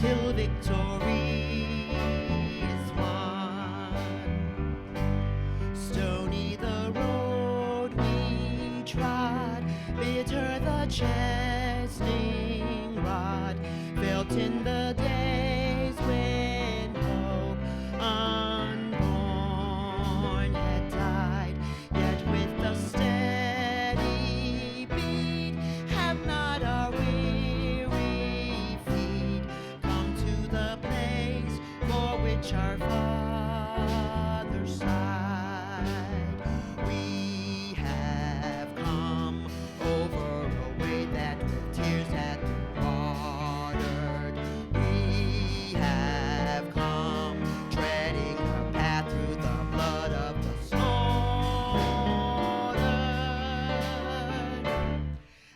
till victory is won. Stony the road we trod, bitter the chastening rod, felt in the days when hope unborn had died. Yet with the steady beat have not our weary feet come to the place for which our fathers sighed. We have come over a way that with tears had watered. We have come treading a path through the blood of the slaughtered.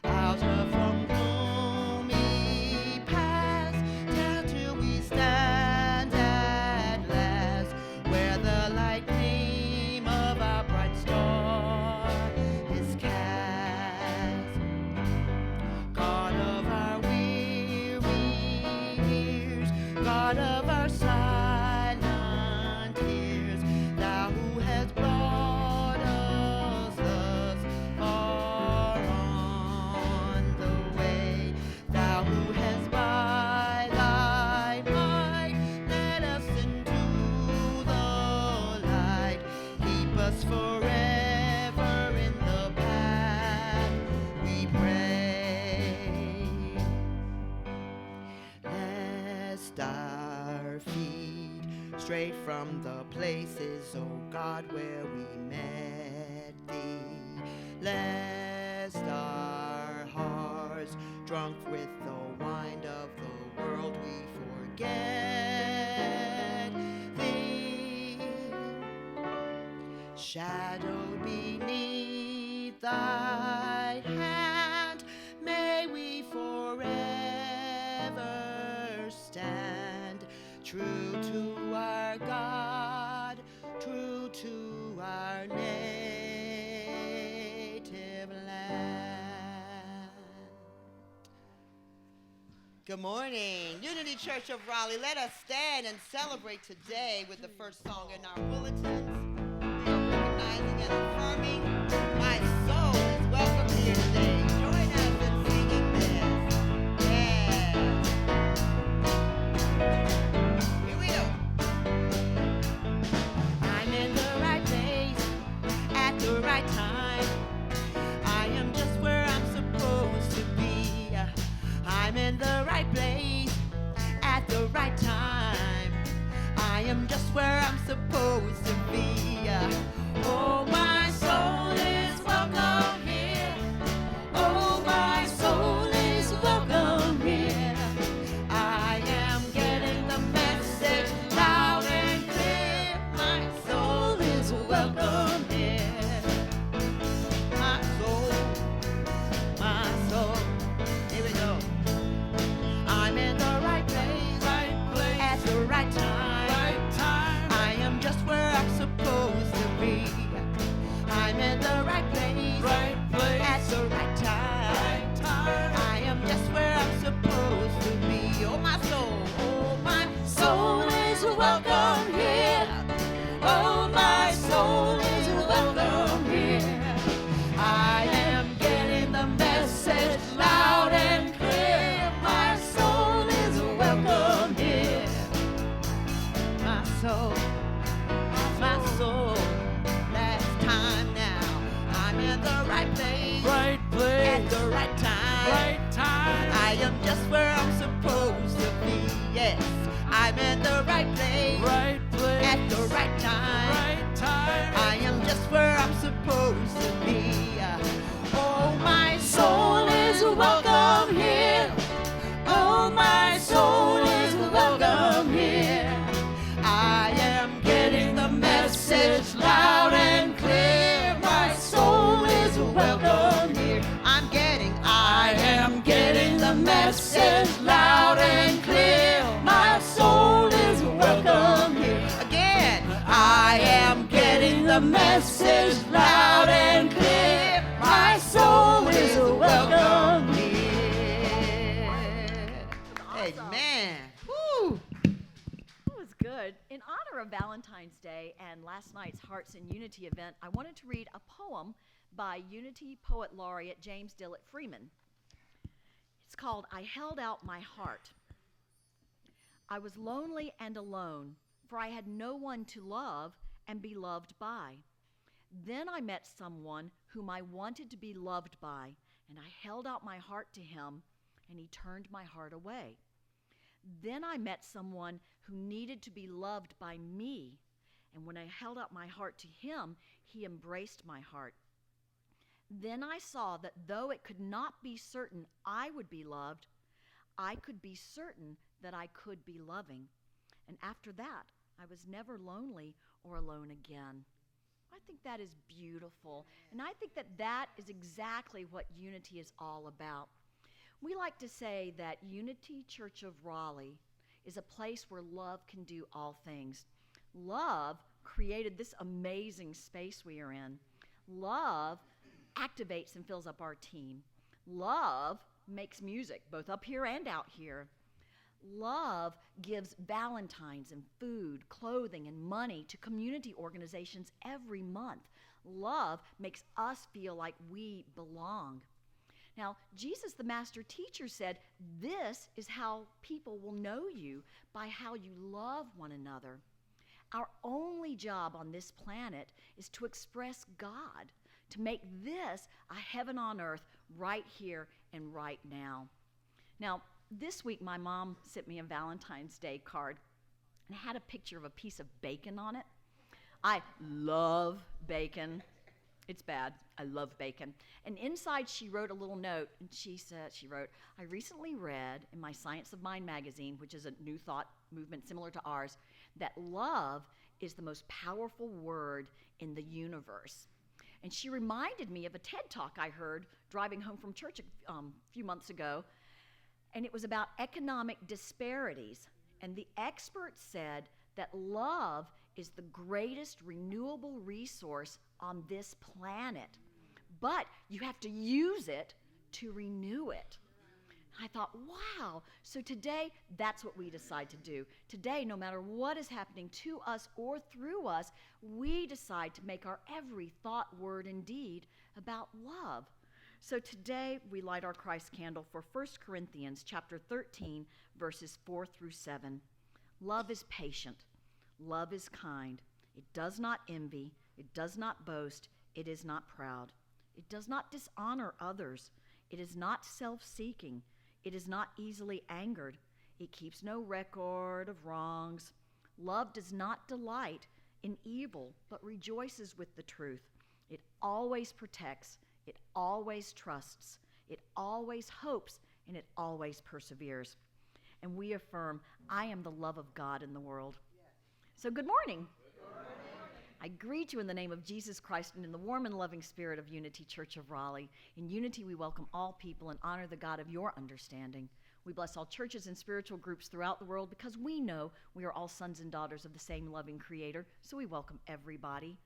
Out of from gloomy past, down till we stand at last, where the light gleam of our bright star is cast. God of our weary years, God of our silent tears, thou who hast brought us thus far on the way, thou who hast by thy might led us into the light, keep us forever in the path we pray. Lest our feet stray from the places, O God, where we met thee, lest our hearts, drunk with the wine of the world, we forget thee. Shadowed beneath thy hand, may we forever stand, true to our God, true to our native land. Good morning, Unity Church of Raleigh. Let us stand and celebrate today with the first song in our bulletins. We are recognizing and affirming my soul is welcome here today. Join us in singing this. Yeah. Here we go. I'm in the right place at the right time. I am just where I'm supposed to be. I'm in the right place at the right time. I am just where I'm supposed to be. Oh, my soul is welcome here. Oh, my soul is welcome here. I am getting the message loud and clear. My soul is welcome here. My soul, here we go. I'm in the right place at the right time. I am just where I'm supposed to be. I'm in the right place at the right time. I am just where I'm supposed to be. Oh, my soul is welcome here. Oh, my soul is welcome here. I am getting the message loud and clear. My soul is welcome here. My soul, last time now. I'm in the right place at the right time. I am just where I'm supposed to be. Yes, I'm in the right place at the right time. I am just where I'm supposed to be. Oh, my soul is welcome here. Oh, my soul is welcome here. I am getting the message loud and clear. My soul is welcome here. I am getting the message loud and clear. My soul is welcome here. Again, I am getting the message loud and clear. My soul is welcome here. Amen. Woo. Valentine's Day and last night's Hearts in Unity event, I wanted to read a poem by Unity Poet Laureate James Dillett Freeman. It's called I Held Out My Heart. I was lonely and alone, for I had no one to love and be loved by. Then I met someone whom I wanted to be loved by, and I held out my heart to him, and he turned my heart away. Then I met someone who needed to be loved by me, and when I held out my heart to him, he embraced my heart. Then I saw that though it could not be certain I would be loved, I could be certain that I could be loving. And after that, I was never lonely or alone again. I think that is beautiful, and I think that that is exactly what unity is all about. We like to say that Unity Church of Raleigh is a place where love can do all things. Love created this amazing space we are in. Love activates and fills up our team. Love makes music, both up here and out here. Love gives Valentines and food, clothing, and money to community organizations every month. Love makes us feel like we belong. Now, Jesus, the master teacher, said, this is how people will know you, by how you love one another. Our only job on this planet is to express God, to make this a heaven on earth right here and right now. Now, this week my mom sent me a Valentine's Day card, and it had a picture of a piece of bacon on it. I love bacon. It's bad. I love bacon. And inside she wrote a little note, and she wrote, I recently read in my Science of Mind magazine, which is a new thought movement similar to ours, that love is the most powerful word in the universe. And she reminded me of a TED Talk I heard driving home from church a few months ago, and it was about economic disparities. And the expert said that love is the greatest renewable resource on this planet, but you have to use it to renew it. I thought, wow, so today that's what we decide to do. Today, no matter what is happening to us or through us, we decide to make our every thought, word, and deed about love. So today we light our Christ candle for 1 Corinthians chapter 13, verses 4 through 7. Love is patient. Love is kind. It does not envy. It does not boast. It is not proud. It does not dishonor others. It is not self-seeking. It is not easily angered. It keeps no record of wrongs. Love does not delight in evil, but rejoices with the truth. It always protects. It always trusts. It always hopes, and it always perseveres. And we affirm, I am the love of God in the world. So good morning. Good morning. I greet you in the name of Jesus Christ and in the warm and loving spirit of Unity Church of Raleigh. In unity, we welcome all people and honor the God of your understanding. We bless all churches and spiritual groups throughout the world because we know we are all sons and daughters of the same loving Creator, so we welcome everybody.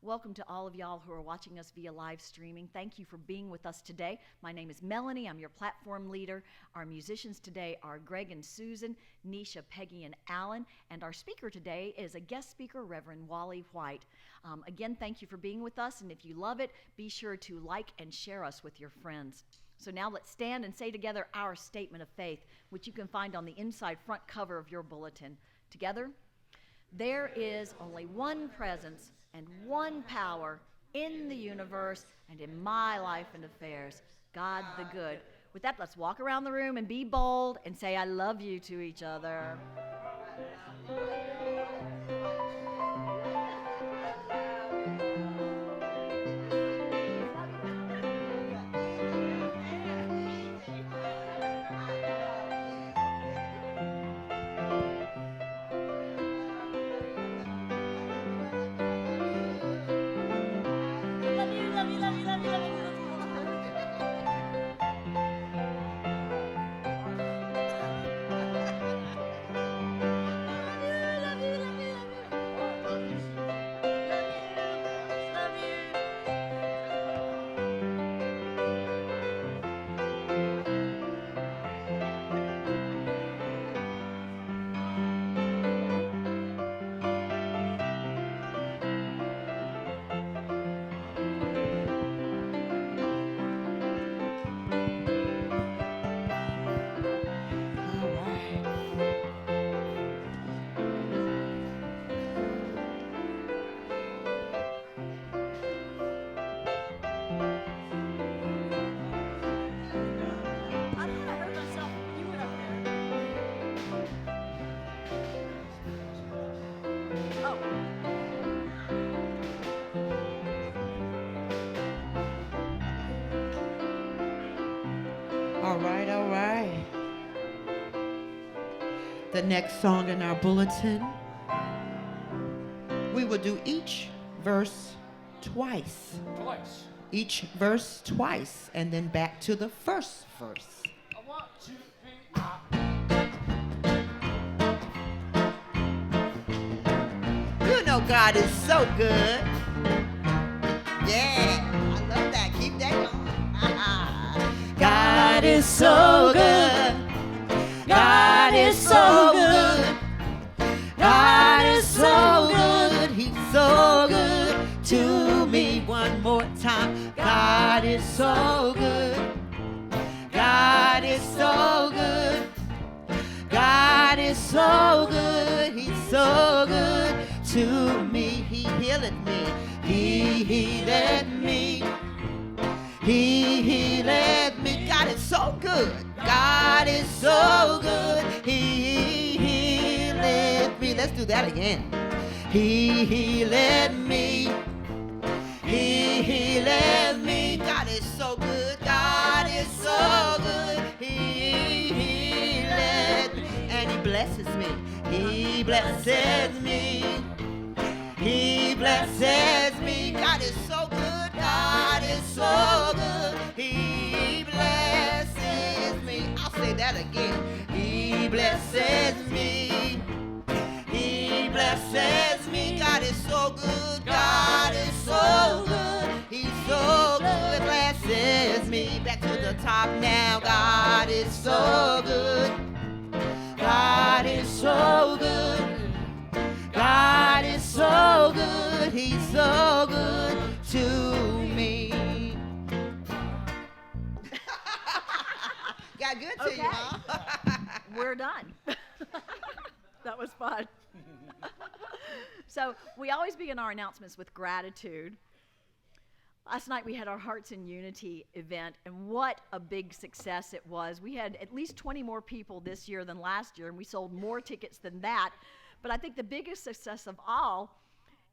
Welcome to all of y'all who are watching us via live streaming. Thank you for being with us today. My name is Melanie. I'm your platform leader. Our musicians today are Greg and Susan, Nisha, Peggy, and Alan. And our speaker today is a guest speaker, Reverend Wally White. Again, thank you for being with us. And if you love it, be sure to like and share us with your friends. So now let's stand and say together our statement of faith, which you can find on the inside front cover of your bulletin. Together, there is only one presence and one power in the universe and in my life and affairs, God the good. With that, let's walk around the room and be bold and say I love you to each other. All right, all right. The next song in our bulletin, we will do each verse twice. Twice. Each verse twice, and then back to the first verse. 1, 2, 3, You know God is so good. Yeah, I love that. Keep that going. God is so good. God is so good. God is so good. He's so good to me. One more time. God is so good. God is so good. God is so good. He's so good to me. He healed me. He healed me. He healed me. God is so good. God is so good. He healed me. Let's do that again. He healed me. He healed me. God is so good. God is so good. He healed me. And he blesses me. He blesses me. He blesses me. God is so good. God is so good. He blesses me. I'll say that again. He blesses me. He blesses me. God is so good. God is so good. He's so good. Blesses me. Back to the top now. God is so good. God is so good. God is so good. He's so good to me. Got good to you, huh? We're done. That was fun. So we always begin our announcements with gratitude. Last night we had our Hearts in Unity event, and what a big success it was. We had at least 20 more people this year than last year, and we sold more tickets than that. But I think the biggest success of all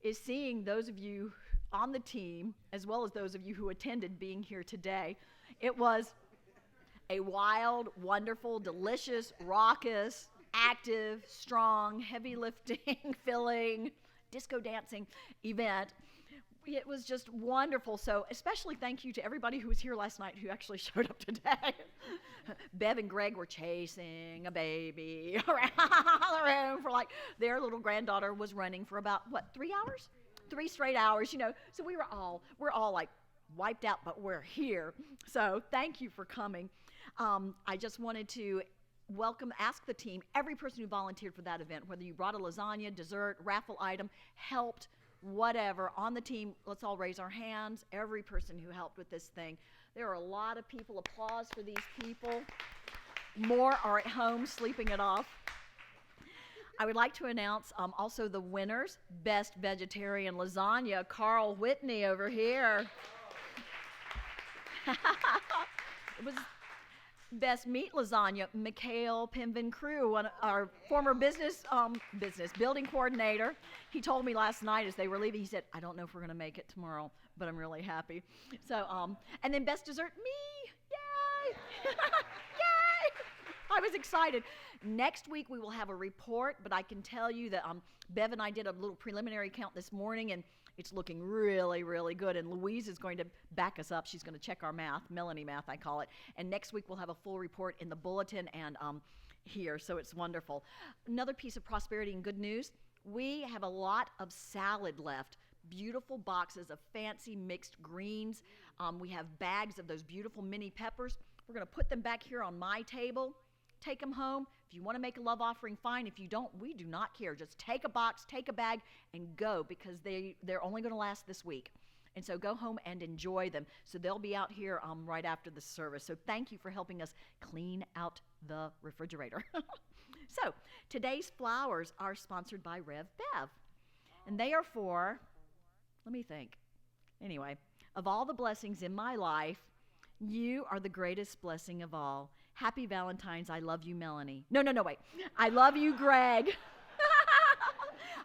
is seeing those of you on the team, as well as those of you who attended, being here today. It was a wild, wonderful, delicious, raucous, active, strong, heavy lifting, filling, disco dancing event. It was just wonderful. So especially thank you to everybody who was here last night who actually showed up today. Bev and Greg were chasing a baby around the room for like, their little granddaughter was running for about, 3 hours? 3 straight hours, So we're all like wiped out, but we're here. So thank you for coming. I just wanted to ask the team, every person who volunteered for that event, whether you brought a lasagna, dessert, raffle item, helped, whatever, on the team, let's all raise our hands, every person who helped with this thing. There are a lot of people. Applause for these people. More are at home sleeping it off. I would like to announce also the winners. Best Vegetarian Lasagna, Carl Whitney over here. It was Best Meat Lasagna, Mikhail Pimvin Crew, our former building coordinator. He told me last night as they were leaving, he said, I don't know if we're going to make it tomorrow, but I'm really happy. So, and then Best Dessert, me. Yay! Yay! I was excited. Next week we will have a report, but I can tell you that Bev and I did a little preliminary count this morning, and it's looking really, really good. And Louise is going to back us up. She's going to check our math, Melanie math, I call it. And next week we'll have a full report in the bulletin and here, so it's wonderful. Another piece of prosperity and good news, we have a lot of salad left. Beautiful boxes of fancy mixed greens. We have bags of those beautiful mini peppers. We're going to put them back here on my table. Take them home. If you want to make a love offering, fine. If you don't, we do not care. Just take a box, take a bag, and go, because they're only going to last this week. And so go home and enjoy them. So they'll be out here right after the service. So thank you for helping us clean out the refrigerator. So today's flowers are sponsored by Rev Bev. And they are for, let me think. Anyway, of all the blessings in my life, you are the greatest blessing of all. Happy Valentine's. I love you, Melanie. No, wait. I love you, Greg.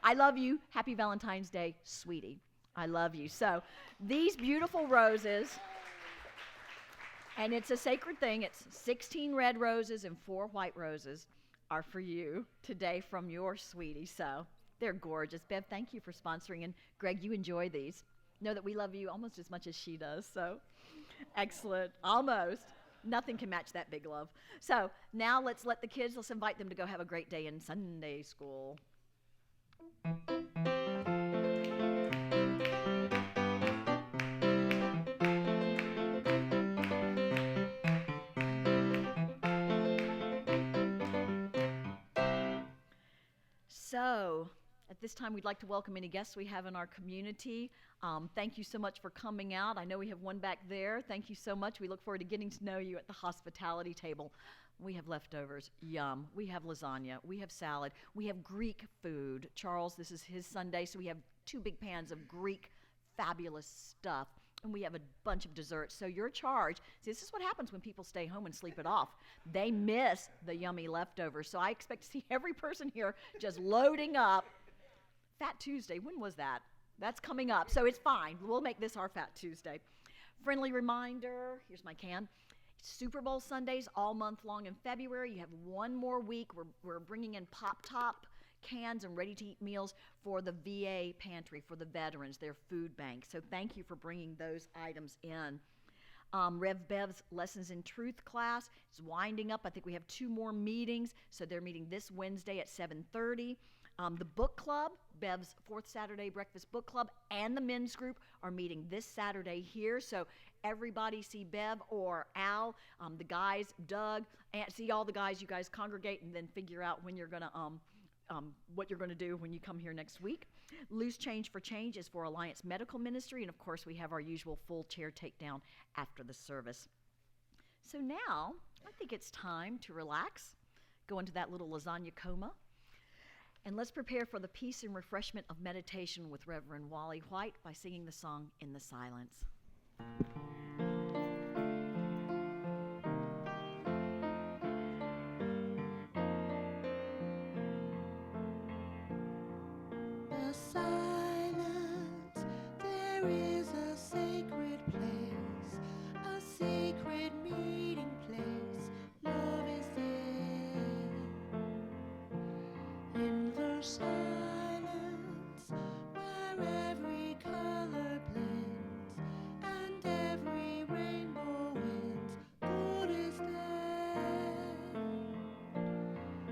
I love you. Happy Valentine's Day, sweetie. I love you. So these beautiful roses, And it's a sacred thing. It's 16 red roses and 4 white roses are for you today from your sweetie. So they're gorgeous. Bev, thank you for sponsoring. And Greg, you enjoy these. Know that we love you almost as much as she does. So excellent. Almost. Nothing can match that big love. So now let's invite them to go have a great day in Sunday school. So, at this time, we'd like to welcome any guests we have in our community. Thank you so much for coming out. I know we have one back there. Thank you so much. We look forward to getting to know you at the hospitality table. We have leftovers. Yum. We have lasagna. We have salad. We have Greek food. Charles, this is his Sunday, so we have 2 big pans of Greek fabulous stuff. And we have a bunch of desserts. So your charge, see, this is what happens when people stay home and sleep it off. They miss the yummy leftovers. So I expect to see every person here just loading up. Fat Tuesday, when was that? That's coming up, so it's fine. We'll make this our Fat Tuesday. Friendly reminder, here's my can. Super Bowl Sundays all month long in February. You have 1 more week. We're bringing in Pop-Top cans and ready-to-eat meals for the VA pantry, for the veterans, their food bank. So thank you for bringing those items in. Rev Bev's Lessons in Truth class is winding up. I think we have 2 more meetings. So they're meeting this Wednesday at 7:30. The book club, Bev's 4th Saturday Breakfast Book Club, and the men's group are meeting this Saturday here. So everybody see Bev or Al, the guys, Doug, and see all the guys. You guys congregate and then figure out when you're going to what you're going to do when you come here next week. Loose Change for Change is for Alliance Medical Ministry, and of course we have our usual full chair takedown after the service. So now I think it's time to relax, go into that little lasagna coma, and let's prepare for the peace and refreshment of meditation with Reverend Wally White by singing the song In the Silence. The silence, there is a sacred place, a secret meeting place. Love is there. In the silence, where every color blends and every rainbow ends, good is there.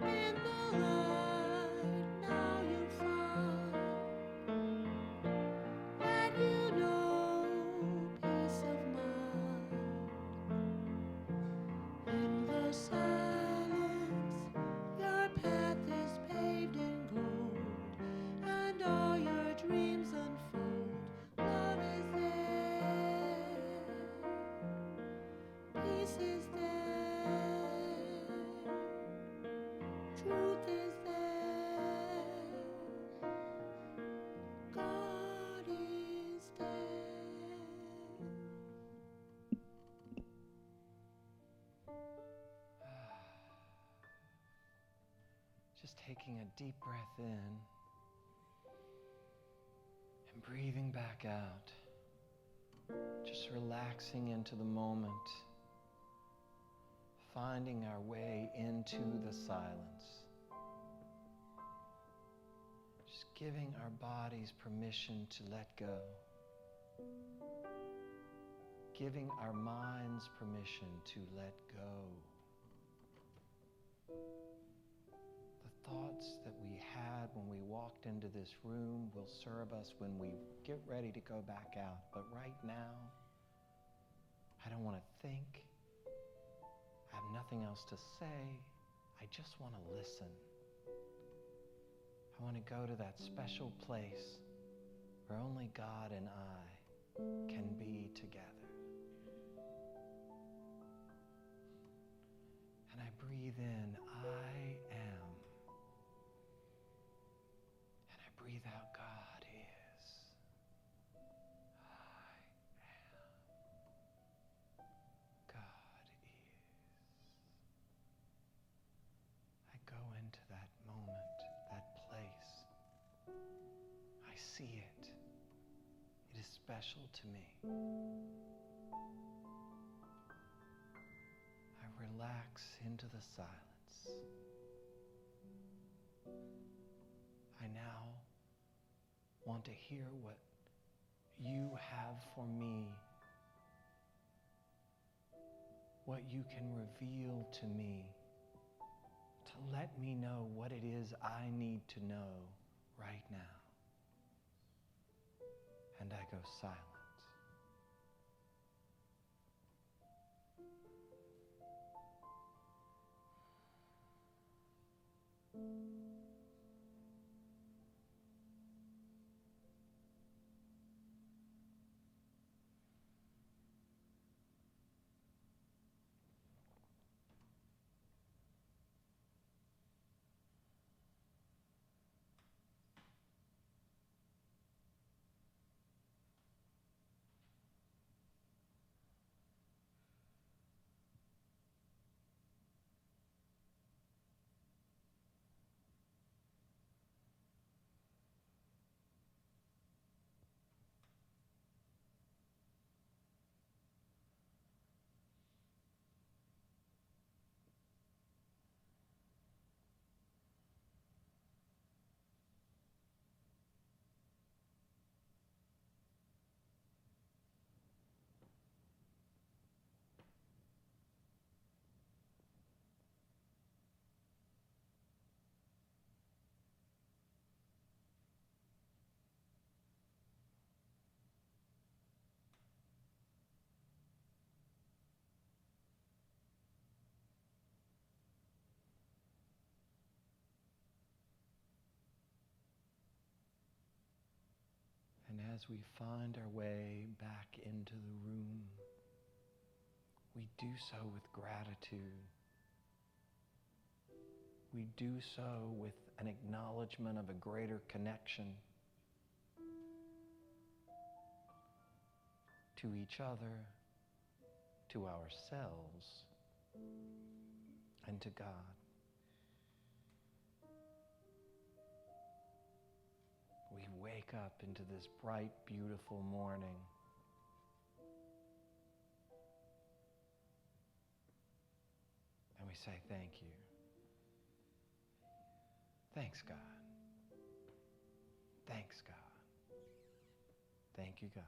In the light, now you find that you know peace of mind. In the silence, your path is paved in gold, and all your dreams unfold. Love is there, peace is there, truth is there, God is there. Just taking a deep breath in and breathing back out. Just relaxing into the moment, finding our way into the silence. Just giving our bodies permission to let go. Giving our minds permission to let go. The thoughts that we had when we walked into this room will serve us when we get ready to go back out. But right now, I don't want to think. I have nothing else to say. I just want to listen. I want to go to that special place where only God and I can be together. And I breathe in, I am. And I breathe out, God is. I am. God is. I go into that moment, that place. I see it. It is special to me. relax into the silence. I now want to hear what you have for me, what you can reveal to me, to let me know what it is I need to know right now. And I go silent. And as we find our way back into the room, we do so with gratitude. We do so with an acknowledgement of a greater connection to each other, to ourselves, and to God. We wake up into this bright, beautiful morning. And we say, thank you. Thanks, God. Thanks, God. Thank you, God.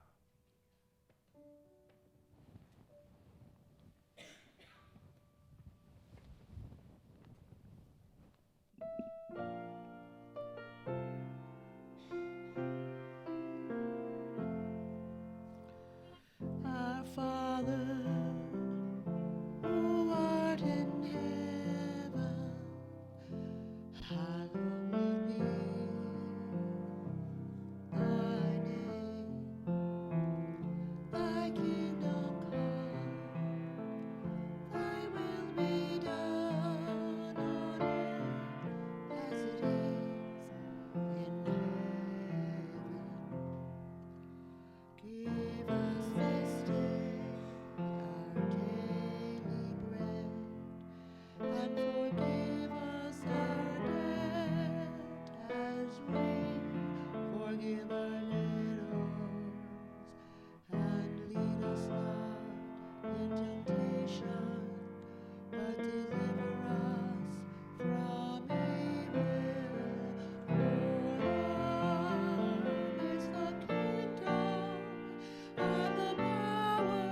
Our Father, who art in heaven, hallowed be thy name. Thy kingdom come, thy will be done on earth as it is in heaven. Give us this day our daily bread, and forgive us our debt as we forgive our debtors. And lead us not in temptation, but deliver us from evil. For thine is the kingdom, and the power,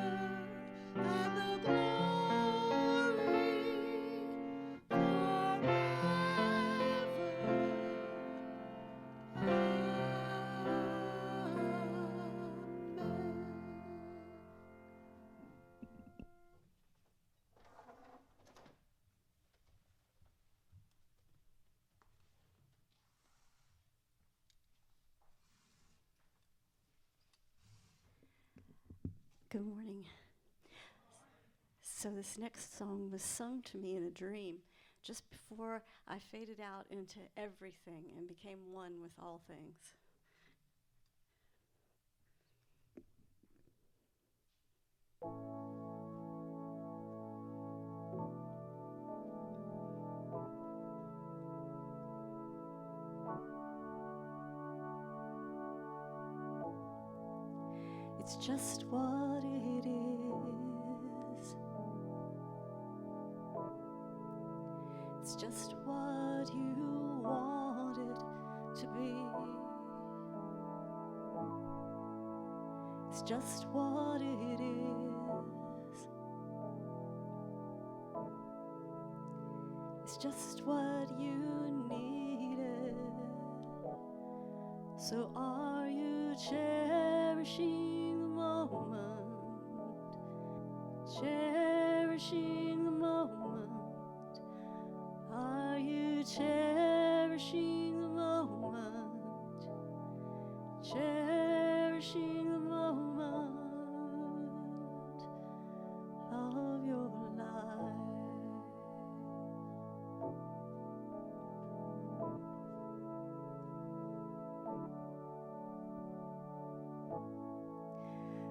and the glory, forever. Amen. Good morning. So this next song was sung to me in a dream just before I faded out into everything and became one with all things. It's just what it is. It's just what you want it to be. It's just what it is. It's just what you needed. So are you cherishing the moment? Cherishing the moment. Are you cherishing the moment? Cherishing the moment of your life.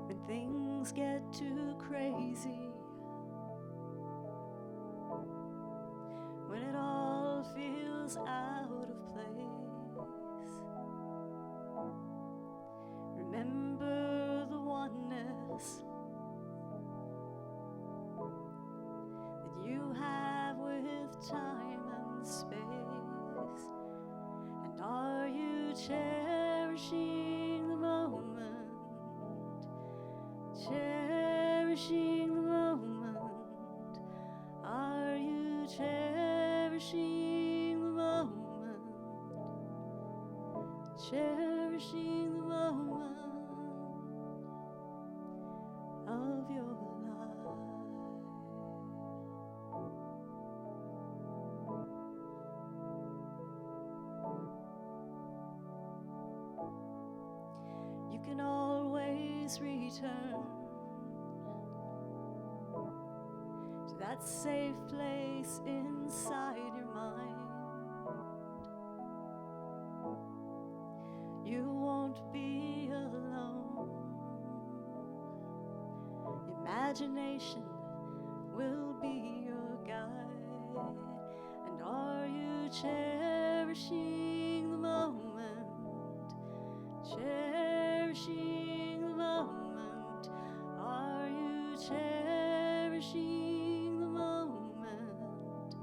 When things get too crazy, when it all feels out of place, remember the oneness that you have with time and space. And are you cherishing the moment? Cherishing the moment. Are you cherishing the moment? Cherishing the moment of your life. You can always return to that safe place inside your mind. You won't be alone. Imagination will be your guide. And are you cherishing the moment? Cherishing the moment. Are you cherishing the moment?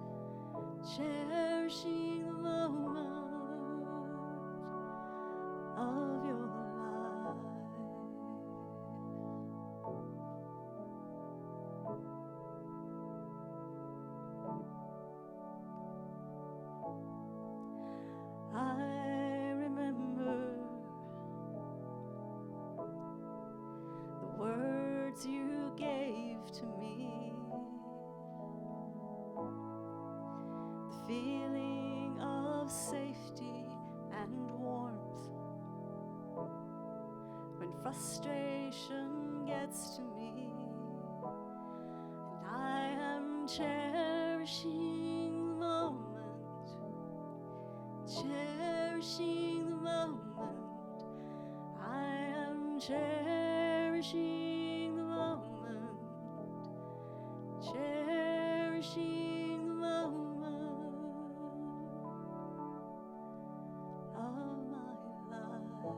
Cherishing the moment of your life. I remember the words you gave to me, the feeling of safety and warmth when frustration gets to me. And I am cherishing the moment, cherishing the moment. I am cherishing the moment, cherishing the moment of my life.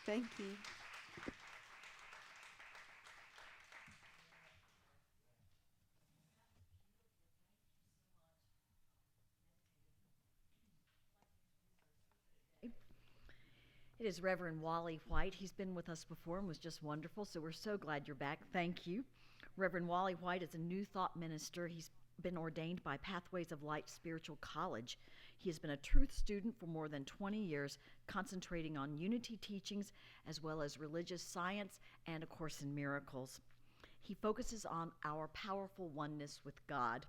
Thank you. It is Reverend Wally White. He's been with us before and was just wonderful, so we're so glad you're back. Thank you. Reverend Wally White is a New Thought minister. He's been ordained by Pathways of Light Spiritual College. He has been a truth student for more than 20 years, concentrating on unity teachings as well as religious science and A Course in Miracles. He focuses on our powerful oneness with God.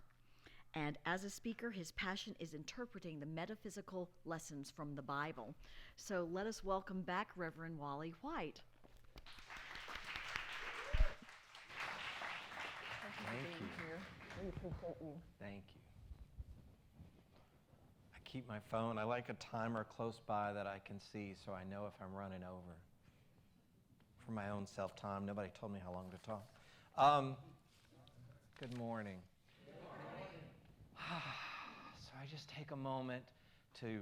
And as a speaker, his passion is interpreting the metaphysical lessons from the Bible. So let us welcome back Reverend Wally White. Thank you. We appreciate you. Thank you. I keep my phone. I like a timer close by that I can see so I know if I'm running over. For my own self-time. Nobody told me how long to talk. Good morning. So I just just take a moment to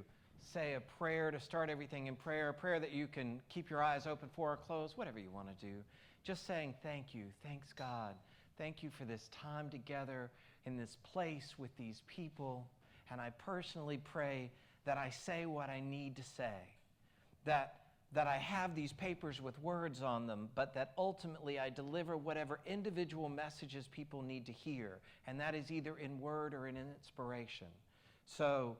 say a prayer, to start everything in prayer, a prayer that you can keep your eyes open for or close, whatever you want to do. Just saying thank you, thanks God. Thank you for this time together in this place with these people. And I personally pray that I say what I need to say, that I have these papers with words on them, but that ultimately I deliver whatever individual messages people need to hear, and that is either in word or in inspiration. So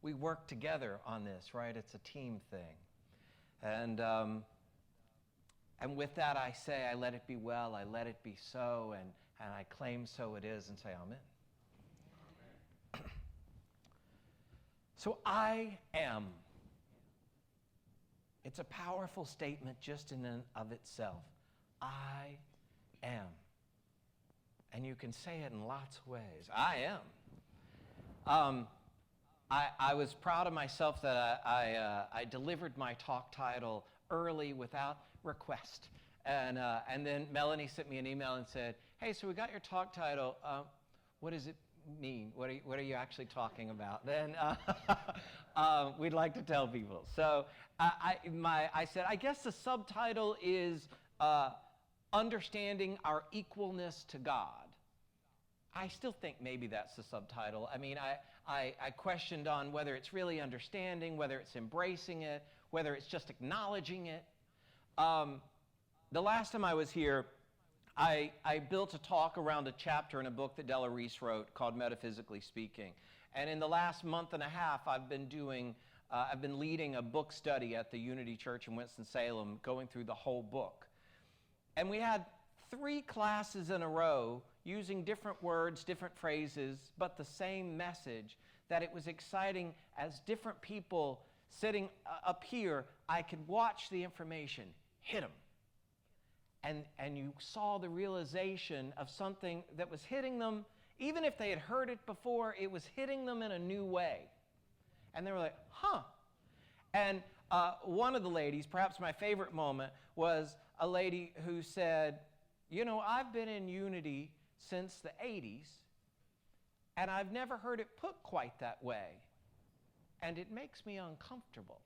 we work together on this, right? It's a team thing. And with that I say, I let it be well, I let it be so, and I claim so it is, and say amen. Amen. So I am. It's a powerful statement just in and of itself. I am. And you can say it in lots of ways. I am. I was proud of myself that I delivered my talk title early without request. And then Melanie sent me an email and said, hey, so we got your talk title. What does it mean? What are you actually talking about? Then we'd like to tell people. So I said, I guess the subtitle is Understanding Our Equalness to God. I still think maybe that's the subtitle. I mean, I questioned on whether it's really understanding, whether it's embracing it, whether it's just acknowledging it. The last time I was here, I built a talk around a chapter in a book that Della Reese wrote called Metaphysically Speaking. And in the last month and a half, I've been leading a book study at the Unity Church in Winston-Salem, going through the whole book. And we had 3 classes in a row using different words, different phrases, but the same message, that it was exciting as different people sitting up here, I could watch the information hit them. And you saw the realization of something that was hitting them. Even if they had heard it before, it was hitting them in a new way. And they were like, huh. And one of the ladies, perhaps my favorite moment, was a lady who said, you know, I've been in Unity since the 80s, and I've never heard it put quite that way. And it makes me uncomfortable.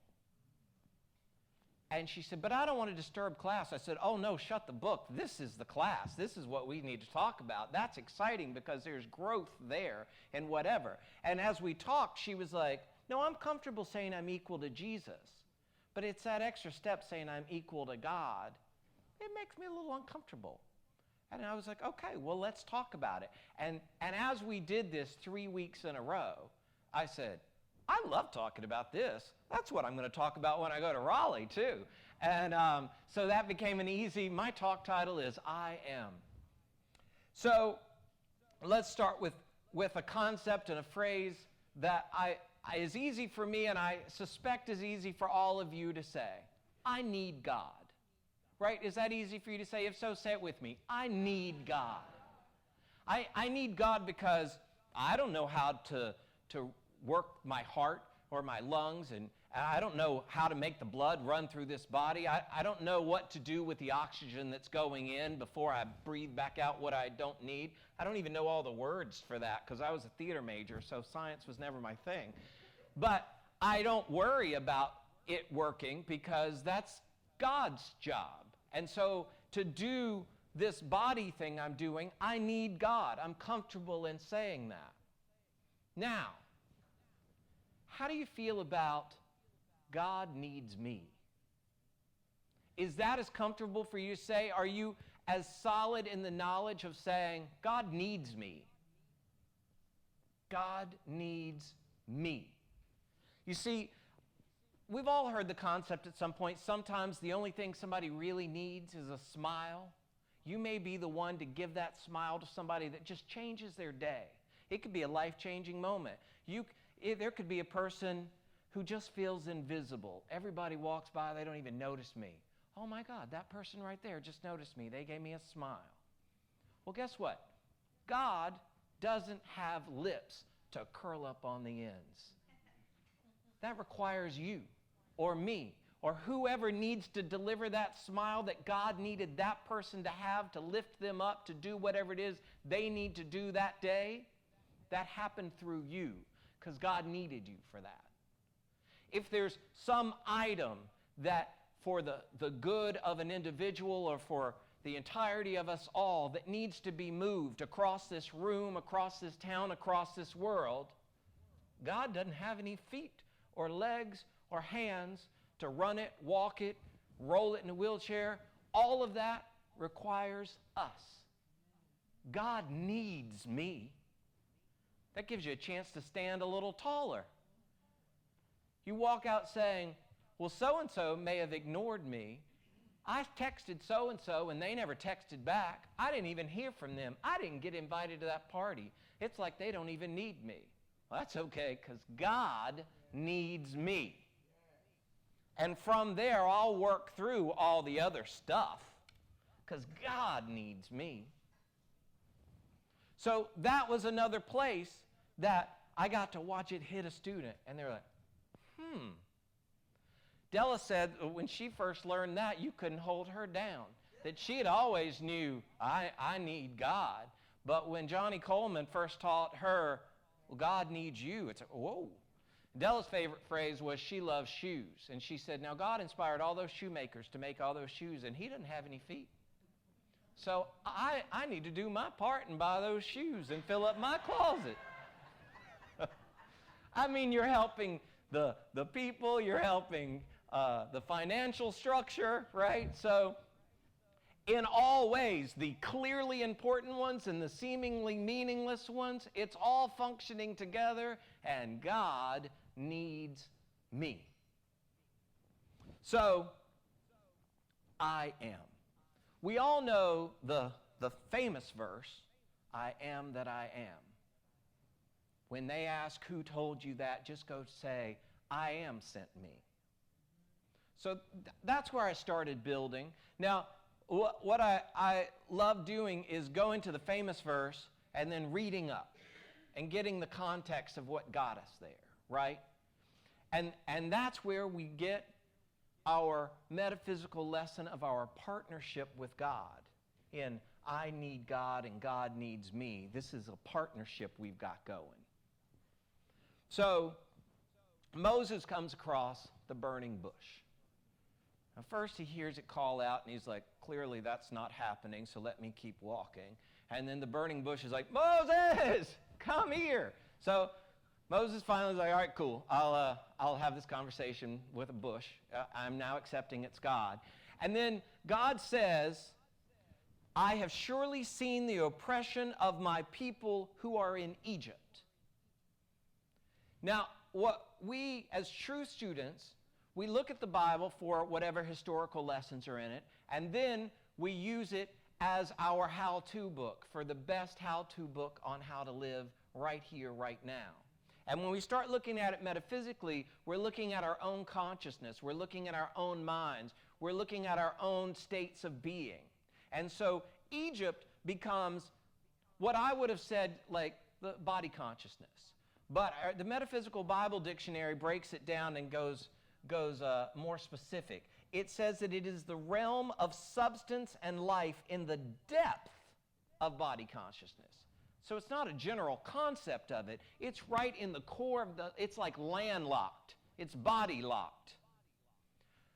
And she said, but I don't want to disturb class. I said, oh no, shut the book. This is the class. This is what we need to talk about. That's exciting because there's growth there and whatever. And as we talked, she was like, no, I'm comfortable saying I'm equal to Jesus. But it's that extra step saying I'm equal to God. It makes me a little uncomfortable. And I was like, okay, well, let's talk about it. And as we did this 3 weeks in a row, I said, I love talking about this. That's what I'm going to talk about when I go to Raleigh, too. And so that became an easy, my talk title is I Am. So let's start with a concept and a phrase that is easy for me and I suspect is easy for all of you to say. I need God. Right? Is that easy for you to say? If so, say it with me. I need God. I need God because I don't know how to work my heart or my lungs, and I don't know how to make the blood run through this body. I don't know what to do with the oxygen that's going in before I breathe back out what I don't need. I don't even know all the words for that because I was a theater major, so science was never my thing. But I don't worry about it working because that's God's job. And so to do this body thing I'm doing, I need God. I'm comfortable in saying that. Now, how do you feel about God needs me? Is that as comfortable for you to say? Are you as solid in the knowledge of saying, God needs me? God needs me. You see, we've all heard the concept at some point. Sometimes the only thing somebody really needs is a smile. You may be the one to give that smile to somebody that just changes their day. It could be a life-changing moment. There could be a person who just feels invisible. Everybody walks by, they don't even notice me. Oh my God, that person right there just noticed me. They gave me a smile. Well, guess what? God doesn't have lips to curl up on the ends. That requires you or me or whoever needs to deliver that smile that God needed that person to have to lift them up to do whatever it is they need to do that day. That happened through you. because God needed you for that. If there's some item that for the good of an individual or for the entirety of us all that needs to be moved across this room, across this town, across this world, God doesn't have any feet or legs or hands to run it, walk it, roll it in a wheelchair. All of that requires us. God needs me. That gives you a chance to stand a little taller. You walk out saying, well, so-and-so may have ignored me. I texted so-and-so and they never texted back. I didn't even hear from them. I didn't get invited to that party. It's like they don't even need me. Well, that's okay, because God needs me. And from there, I'll work through all the other stuff, because God needs me. So that was another place that I got to watch it hit a student, and they're like, Della said when she first learned that, you couldn't hold her down. That she had always knew, I need God. But when Johnny Coleman first taught her, well, God needs you, it's like, whoa. Della's favorite phrase was she loves shoes. And she said, now God inspired all those shoemakers to make all those shoes, and he doesn't have any feet. So I need to do my part and buy those shoes and fill up my closet. I mean, you're helping the people, you're helping the financial structure, right? So in all ways, the clearly important ones and the seemingly meaningless ones, it's all functioning together, and God needs me. So, I am. We all know the famous verse, I am that I am. When they ask who told you that, just go say, I am sent me. So that's where I started building. Now, what I love doing is going to the famous verse and then reading up and getting the context of what got us there, right? And that's where we get our metaphysical lesson of our partnership with God. In I need God and God needs me. This is a partnership we've got going. So Moses comes across the burning bush. Now, first he hears it call out, and he's like, clearly that's not happening, so let me keep walking. And then the burning bush is like, Moses, come here. So Moses finally is like, all right, cool. I'll have this conversation with a bush. I'm now accepting it's God. And then God says, I have surely seen the oppression of my people who are in Egypt. Now, what we as true students, we look at the Bible for whatever historical lessons are in it, and then we use it as our how-to book, for the best how-to book on how to live right here, right now. And when we start looking at it metaphysically, we're looking at our own consciousness, we're looking at our own minds, we're looking at our own states of being. And so Egypt becomes what I would have said like the body consciousness. But the Metaphysical Bible Dictionary breaks it down and goes more specific. It says that it is the realm of substance and life in the depth of body consciousness. So it's not a general concept of it. It's right in the core of it's like landlocked. It's body locked.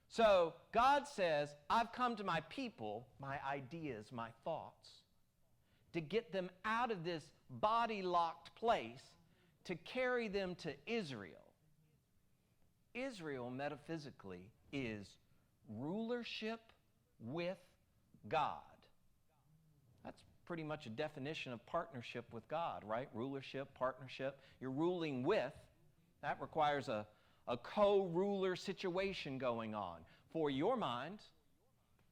So God says, I've come to my people, my ideas, my thoughts, to get them out of this body locked place, to carry them to Israel. Israel, metaphysically, is rulership with God. That's pretty much a definition of partnership with God, right? Rulership, partnership. You're ruling with. That requires a co-ruler situation going on. For your mind,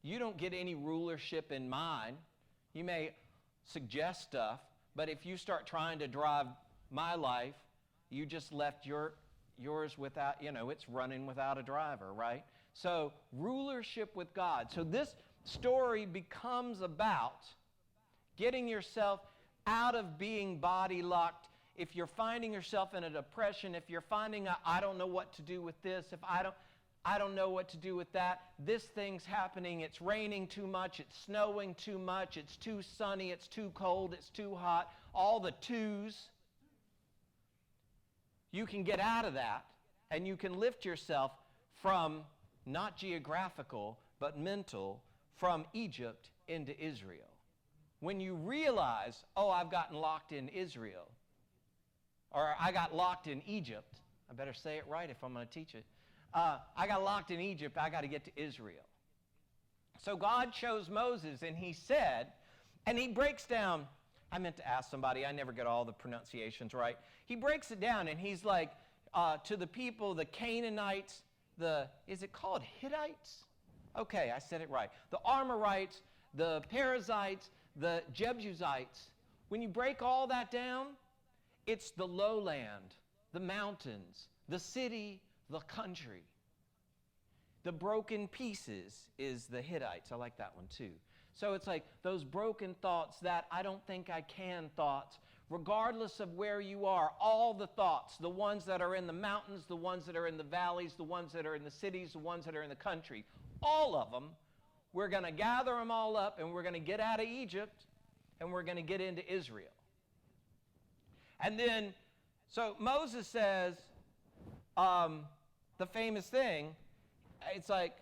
you don't get any rulership in mine. You may suggest stuff, but if you start trying to drive my life, you just left yours without, it's running without a driver, right? So rulership with God. So this story becomes about getting yourself out of being body locked. If you're finding yourself in a depression, if you're finding I don't know what to do with this, if I don't know what to do with that, this thing's happening, it's raining too much, it's snowing too much, it's too sunny, it's too cold, it's too hot, all the twos. you can get out of that, and you can lift yourself from not geographical, but mental, from Egypt into Israel. When you realize, oh, I've gotten locked in Israel, or I got locked in Egypt, I better say it right if I'm going to teach it. I got locked in Egypt, I got to get to Israel. So God chose Moses, and he said, and he breaks down, I meant to ask somebody, I never get all the pronunciations right. He breaks it down, and he's like, to the people, the Canaanites, is it called Hittites? Okay, I said it right. The Amorites, the Perizzites, the Jebusites. When you break all that down, it's the lowland, the mountains, the city, the country. The broken pieces is the Hittites. I like that one too. So it's like those broken thoughts, that I don't think I can thoughts, regardless of where you are, all the thoughts, the ones that are in the mountains, the ones that are in the valleys, the ones that are in the cities, the ones that are in the country, all of them, we're going to gather them all up, and we're going to get out of Egypt, and we're going to get into Israel. And then, so Moses says, the famous thing, it's like,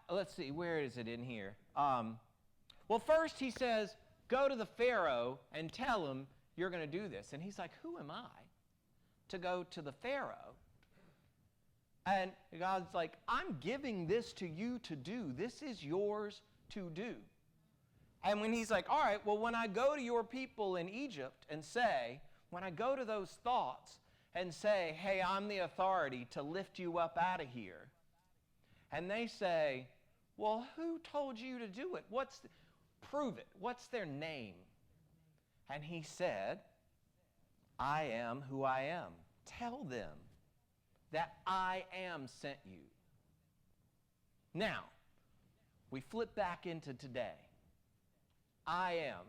let's see, where is it in here? Well, first he says, go to the Pharaoh and tell him you're going to do this. And he's like, who am I to go to the Pharaoh? And God's like, I'm giving this to you to do. This is yours to do. And when he's like, all right, well, when I go to your people in Egypt and say, when I go to those thoughts and say, hey, I'm the authority to lift you up out of here, and they say, well, who told you to do it? Prove it. What's their name? And he said, I am who I am. Tell them that I am sent you. Now, we flip back into today. I am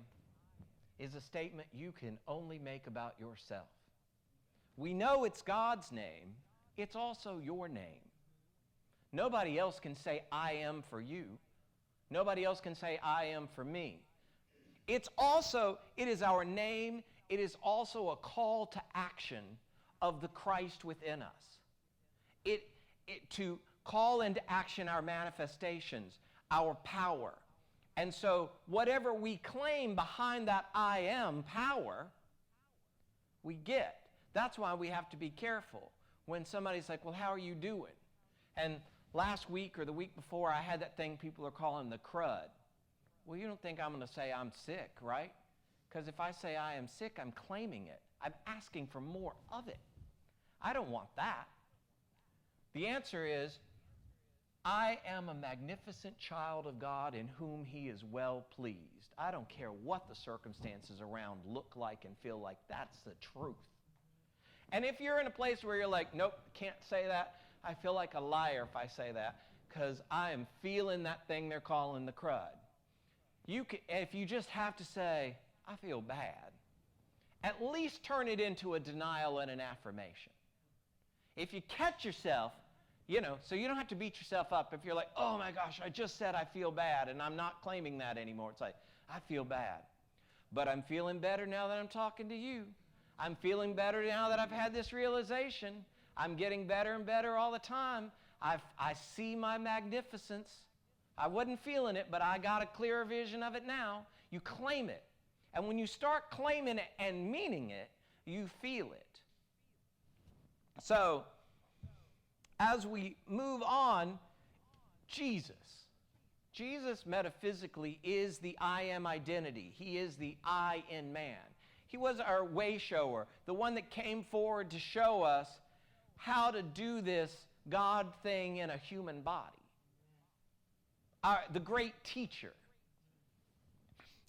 is a statement you can only make about yourself. We know it's God's name. It's also your name. Nobody else can say, I am for you. Nobody else can say, I am for me. It is our name. It is also a call to action of the Christ within us. To call into action our manifestations, our power. And so whatever we claim behind that I am power, we get. That's why we have to be careful when somebody's like, well, how are you doing? And last week or the week before, I had that thing people are calling the crud. Well, you don't think I'm going to say I'm sick, right? Because if I say I am sick, I'm claiming it. I'm asking for more of it. I don't want that. The answer is, I am a magnificent child of God in whom he is well pleased. I don't care what the circumstances around look like and feel like. That's the truth. And if you're in a place where you're like, nope, can't say that, I feel like a liar if I say that, because I am feeling that thing they're calling the crud. If you just have to say, I feel bad, at least turn it into a denial and an affirmation. If you catch yourself, so you don't have to beat yourself up. If you're like, oh my gosh, I just said I feel bad, and I'm not claiming that anymore. It's like, I feel bad. But I'm feeling better now that I'm talking to you. I'm feeling better now that I've had this realization. I'm getting better and better all the time. I see my magnificence. I wasn't feeling it, but I got a clearer vision of it now. You claim it. And when you start claiming it and meaning it, you feel it. So, as we move on, Jesus metaphysically is the I am identity. He is the I in man. He was our way shower, the one that came forward to show us how to do this God thing in a human body. The great teacher.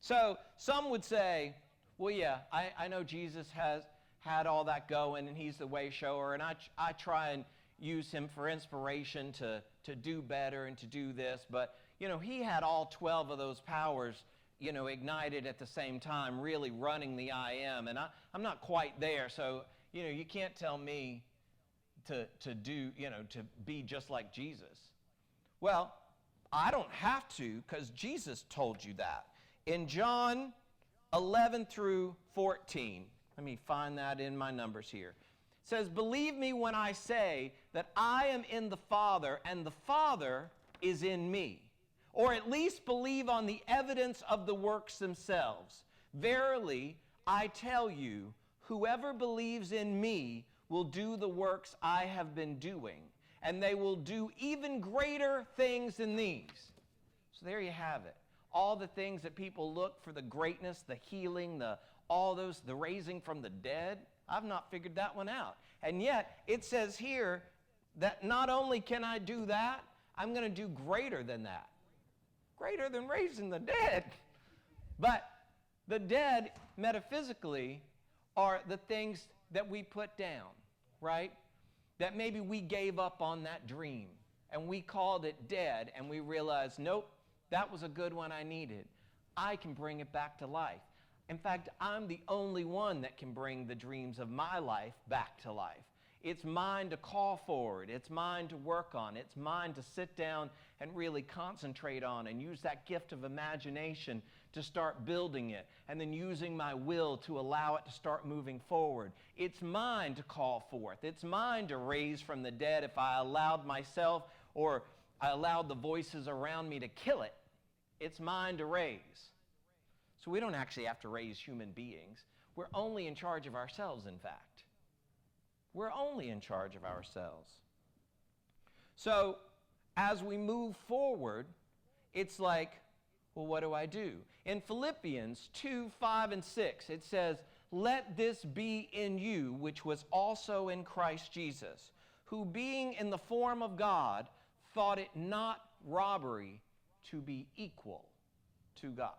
So some would say, well, yeah, I know Jesus has had all that going, and he's the way shower, and I try and use him for inspiration to do better and to do this, but he had all 12 of those powers ignited at the same time, really running the I am, and I'm not quite there, so you can't tell me to be just like Jesus. Well, I don't have to, because Jesus told you that. In John 11 through 14, let me find that in my numbers here. It says, believe me when I say that I am in the Father and the Father is in me. Or at least believe on the evidence of the works themselves. Verily, I tell you, whoever believes in me will do the works I have been doing, and they will do even greater things than these. So there you have it. All the things that people look for, the greatness, the healing, the raising from the dead. I've not figured that one out. And yet, it says here that not only can I do that, I'm going to do greater than that. Greater than raising the dead. But the dead, metaphysically, are the things that we put down, right? That maybe we gave up on that dream, and we called it dead, and we realized, nope, that was a good one I needed. I can bring it back to life. In fact, I'm the only one that can bring the dreams of my life back to life. It's mine to call forward. It's mine to work on. It's mine to sit down and really concentrate on and use that gift of imagination to start building it, and then using my will to allow it to start moving forward. It's mine to call forth. It's mine to raise from the dead if I allowed myself or I allowed the voices around me to kill it. It's mine to raise. So we don't actually have to raise human beings. We're only in charge of ourselves, in fact. We're only in charge of ourselves. So as we move forward, it's like, well, what do I do? In Philippians 2, 5, and 6, it says, let this be in you, which was also in Christ Jesus, who being in the form of God, thought it not robbery to be equal to God.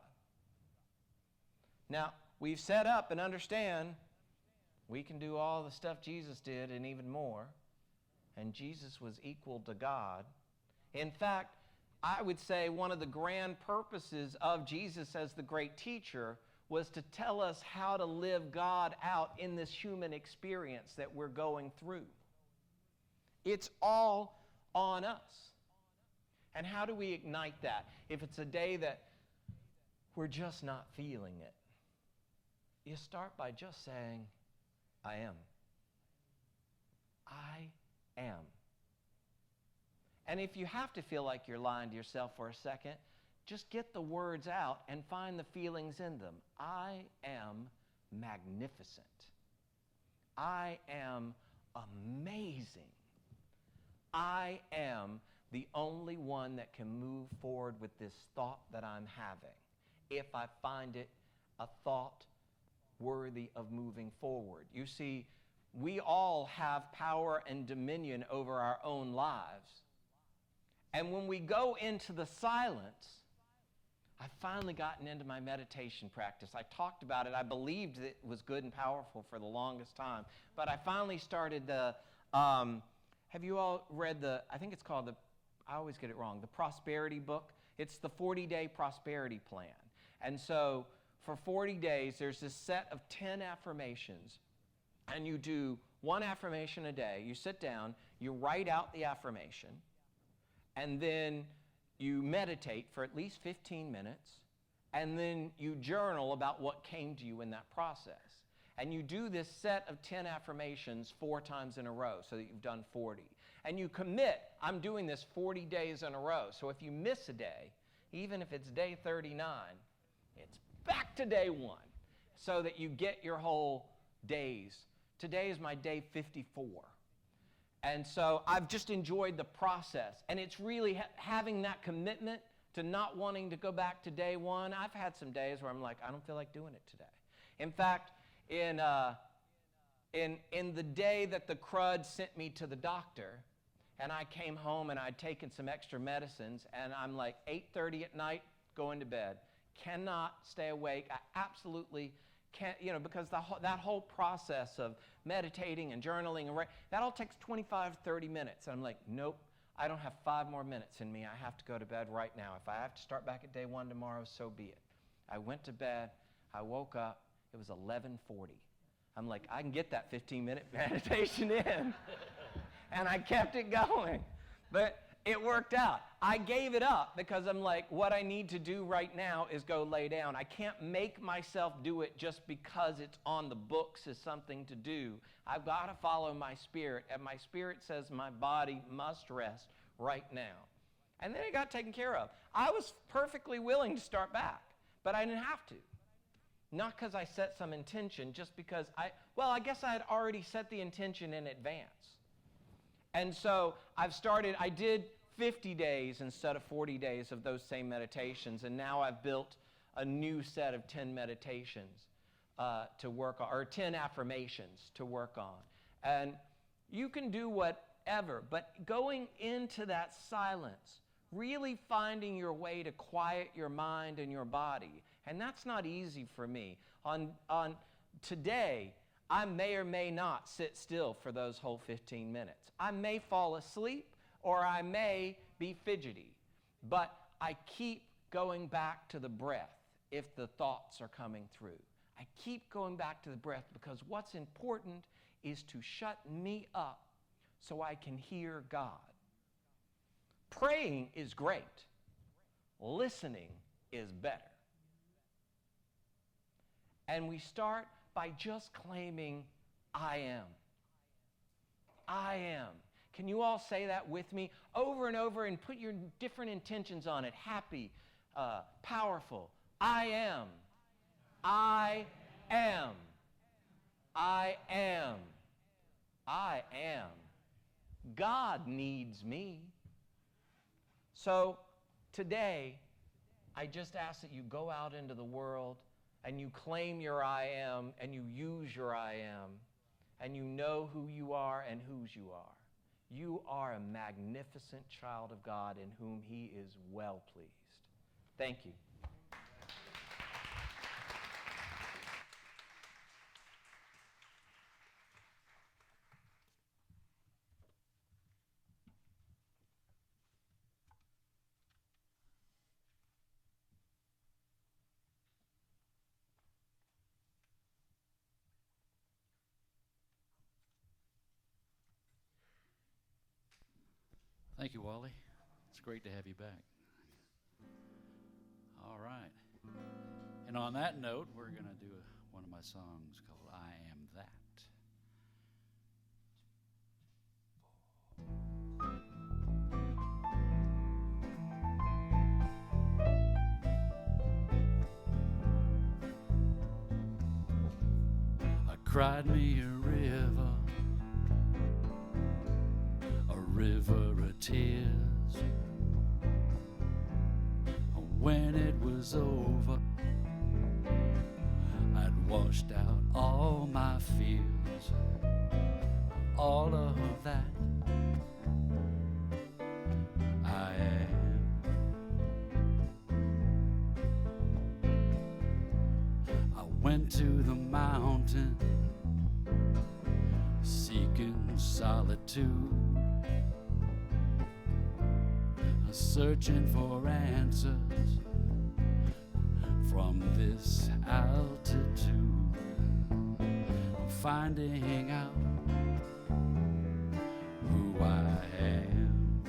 Now, we've set up and understand we can do all the stuff Jesus did and even more, and Jesus was equal to God. In fact, I would say one of the grand purposes of Jesus as the great teacher was to tell us how to live God out in this human experience that we're going through. It's all on us. And how do we ignite that? If it's a day that we're just not feeling it, you start by just saying, I am. I am. And if you have to feel like you're lying to yourself for a second, just get the words out and find the feelings in them. I am magnificent. I am amazing. I am the only one that can move forward with this thought that I'm having, if I find it a thought worthy of moving forward. You see, we all have power and dominion over our own lives. And when we go into the silence, I've finally gotten into my meditation practice. I talked about it. I believed it was good and powerful for the longest time. But I finally started the, have you all read I think it's called I always get it wrong, the Prosperity Book. It's the 40-day prosperity plan. And so for 40 days, there's this set of 10 affirmations. And you do one affirmation a day. You sit down, you write out the affirmation, and then you meditate for at least 15 minutes, and then you journal about what came to you in that process. And you do this set of 10 affirmations 4 times in a row so that you've done 40. And you commit, I'm doing this 40 days in a row. So if you miss a day, even if it's day 39, it's back to day 1 so that you get your whole days. Today is my day 54. And so I've just enjoyed the process. And it's really having that commitment to not wanting to go back to day 1. I've had some days where I'm like, I don't feel like doing it today. In fact, in the day that the crud sent me to the doctor, and I came home and I'd taken some extra medicines, and I'm like 8:30 at night, going to bed. Cannot stay awake. I absolutely can't, because that whole process of meditating and journaling, that all takes 25, 30 minutes. And I'm like, nope, I don't have 5 more minutes in me. I have to go to bed right now. If I have to start back at day 1 tomorrow, so be it. I went to bed. I woke up. It was 11:40. I'm like, I can get that 15-minute meditation in. And I kept it going. But it worked out. I gave it up because I'm like, what I need to do right now is go lay down. I can't make myself do it just because it's on the books as something to do. I've got to follow my spirit, and my spirit says my body must rest right now. And then it got taken care of. I was perfectly willing to start back, but I didn't have to. Not because I set some intention, just because I guess I had already set the intention in advance. And so I did 50 days instead of 40 days of those same meditations, and now I've built a new set of 10 meditations to work on, or 10 affirmations to work on. And you can do whatever, but going into that silence, really finding your way to quiet your mind and your body, and that's not easy for me. On today, I may or may not sit still for those whole 15 minutes. I may fall asleep or I may be fidgety, but I keep going back to the breath if the thoughts are coming through. I keep going back to the breath because what's important is to shut me up so I can hear God. Praying is great. Listening is better. And we start by just claiming, I am. I am. Can you all say that with me over and over and put your different intentions on it? Happy, powerful. I am. I am. I am. I am. God needs me. So today, I just ask that you go out into the world and you claim your I am, and you use your I am, and you know who you are and whose you are. You are a magnificent child of God in whom He is well pleased. Thank you. Thank you, Wally. It's great to have you back. All right. And on that note, we're going to do one of my songs called I Am That. I cried me a river of tears. When it was over, I'd washed out all my fears, all of that I am. I went to the mountain seeking solitude, searching for answers from this altitude, finding out who I am.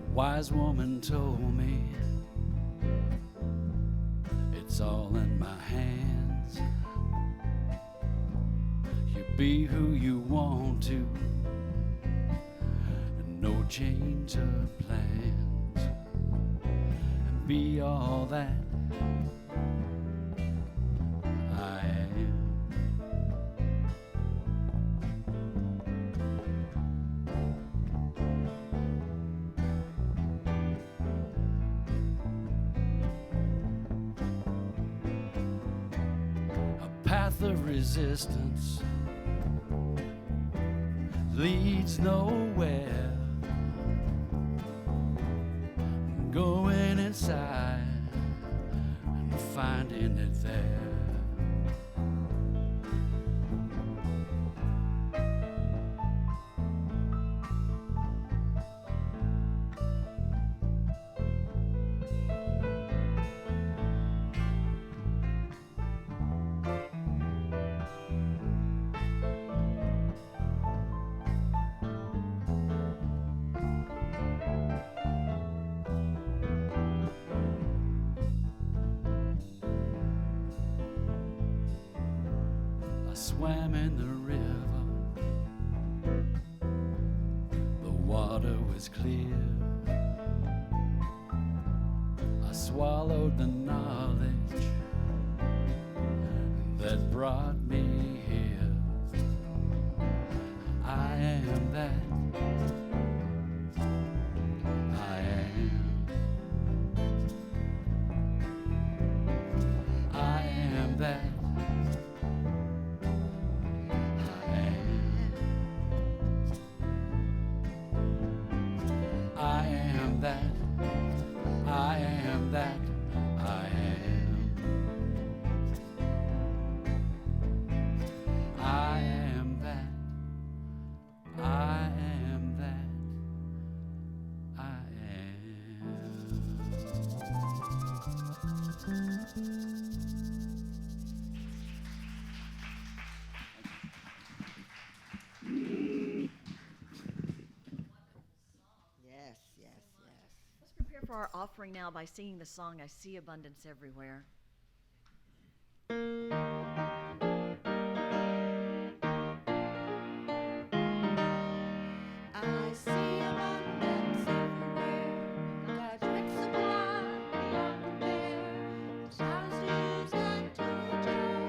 A wise woman told me it's all in my hands. You be who you want to, no change of plans. And be all that I am. Path of resistance leads nowhere. Going inside and finding it there. swam in the river. The water was clear. I swallowed the knowledge that brought me here. I am that. I am. I am that. I am. I am that. I am that. I am. I am that. I am that. I Yes, yes, yes. Let's prepare for our offering now by singing the song, I See Abundance Everywhere. I see abundance everywhere. God's rich supply beyond compare. Showers dews and to enjoy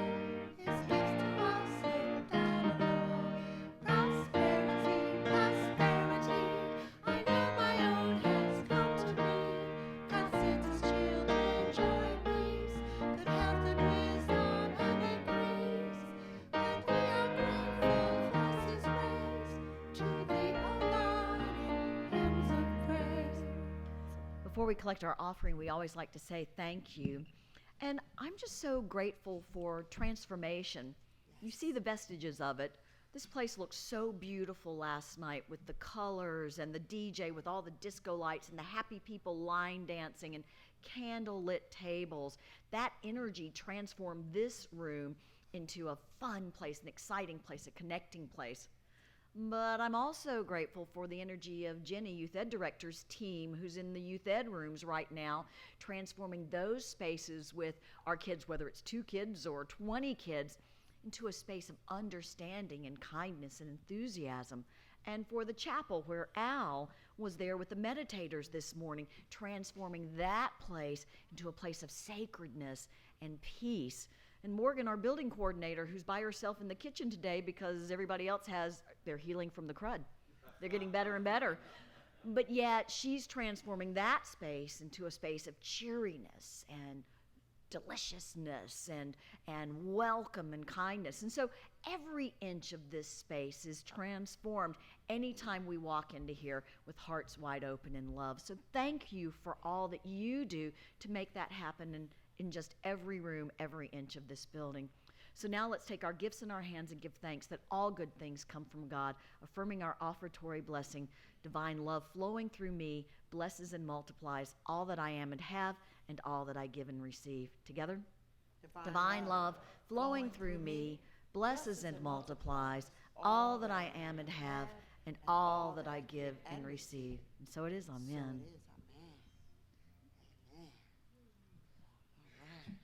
His gifts to us without alloy. Prosperity, prosperity. I know my own has come to me. God sends His children joy and peace, good health and wisdom and increase. When we are grateful, voices raise to thee, O God, in hymns of praise. Before we collect our offering, we always like to say thank you. And I'm just so grateful for transformation. You see the vestiges of it. This place looked so beautiful last night with the colors and the DJ with all the disco lights and the happy people line dancing and candle-lit tables. That energy transformed this room into a fun place, an exciting place, a connecting place. But I'm also grateful for the energy of Jenny, Youth Ed Director's team, who's in the Youth Ed rooms right now, transforming those spaces with our kids, whether it's 2 kids or 20 kids, into a space of understanding and kindness and enthusiasm. And for the chapel, where Al was there with the meditators this morning, transforming that place into a place of sacredness and peace. And Morgan, our building coordinator, who's by herself in the kitchen today because everybody else they're healing from the crud. They're getting better and better. But yet she's transforming that space into a space of cheeriness and deliciousness and welcome and kindness. And so every inch of this space is transformed anytime we walk into here with hearts wide open in love. So thank you for all that you do to make that happen in just every room, every inch of this building. So now let's take our gifts in our hands and give thanks that all good things come from God, affirming our offertory blessing. Divine love flowing through me blesses and multiplies all that I am and have and all that I give and receive. Together? Divine love flowing through me blesses and multiplies all that I am and have and all that I give and receive. And so it is. Amen. So it is. Amen. Amen. All right.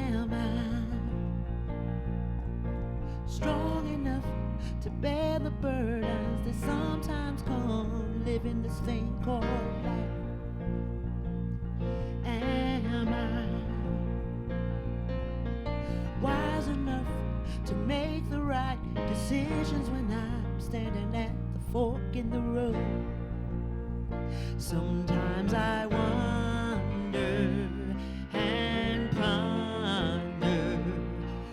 Am I strong enough to bear the burdens that sometimes come living this thing called life? Am I wise enough to make the right decisions when I'm standing at the fork in the road? Sometimes I wonder and ponder,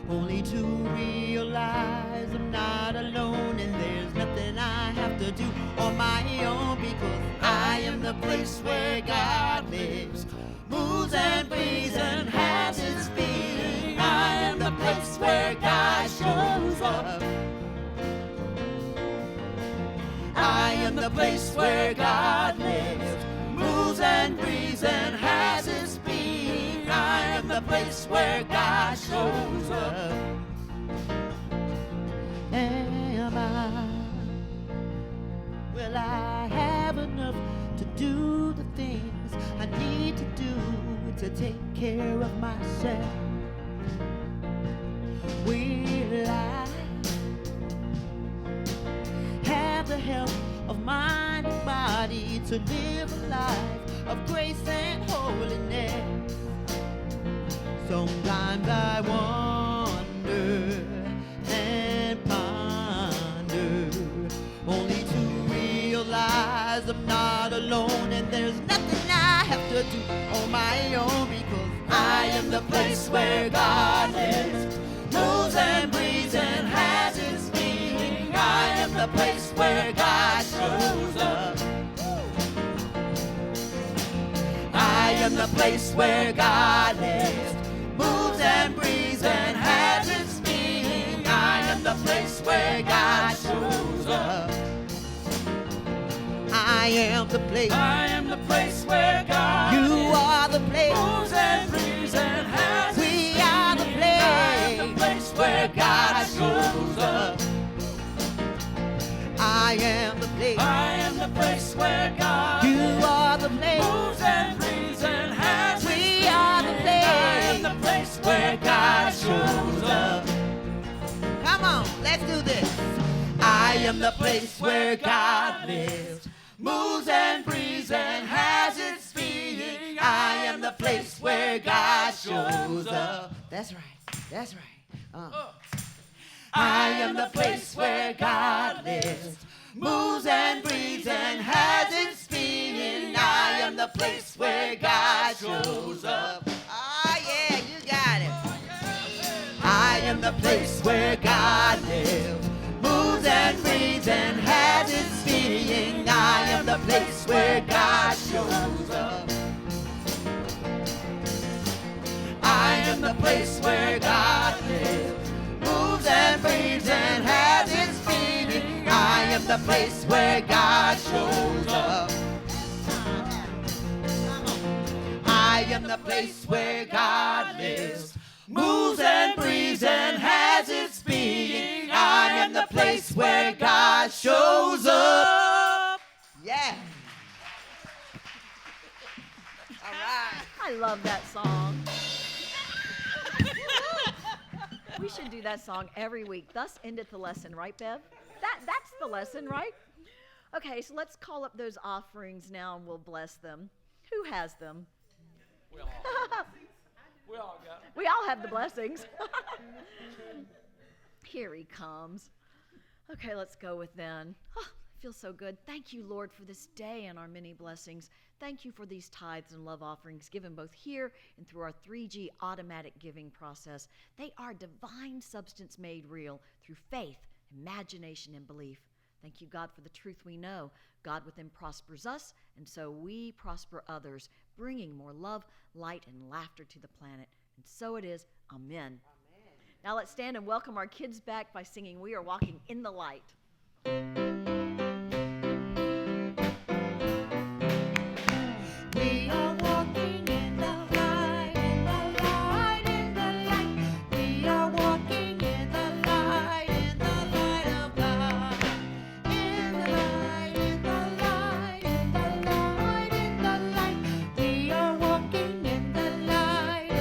only to realize I'm not alone and there's nothing I have to do on my own, because I am the place where God lives, moves and breathes and has His being. where God shows up. I am the place where God lives, moves and breathes and has his being. I am the place where God shows up. Am I? Will I have enough to do the things I need to do to take care of myself? Will I have the help of mind and body to live a life of grace and holiness? Sometimes I wonder and ponder, only to realize I'm not alone and there's nothing I have to do on my own, because I am the place where God lives, moves and breathes and has his being. I am the place where God shows up. I am the place where God lives, moves and breathes and has his being. I am the place where God shows up. I am the place. I am the place where God You is. are the place. Moves and breathes and has his We are the being. I am the place place where where God God shows shows up. up. I am the place. I am the place where God You is. are the place. Moves and breathes and has his We are the being. I am place the place where where God God shows up. Come on, let's do this. I am the place where God lives, moves and breathes and has its being. I am the place where God shows up. That's right. That's right. I am the place where God lives, moves and breathes and has its being. I am the place where God shows up. Ah, yeah, you got it. I am the place where God lives, moves and breathes and has its being. I am the place where God shows up. I am the place where God lives, moves and breathes and has its being. I am the place where God shows up. I am the place where God lives, moves and breathes and has its being. I am the place where God shows up. Yeah. All right. I love that song. We should do that song every week. Thus endeth the lesson, right, Bev? That's the lesson, right? Okay, so let's call up those offerings now and we'll bless them. Who has them? We all got it. We all have the blessings. Here he comes. Okay, let's go with then. Oh, I feel so good. Thank you, Lord, for this day and our many blessings. Thank you for these tithes and love offerings given both here and through our 3G automatic giving process. They are divine substance made real through faith, imagination, and belief. Thank you, God, for the truth we know. God within prospers us, and so we prosper others, bringing more love, light, and laughter to the planet. And so it is. Amen. Now let's stand and welcome our kids back by singing We Are Walking in the Light. We are walking in the light, in the light, in the light. We are walking in the light of God. In the light, in the light, in the light, in the light. We are walking in the light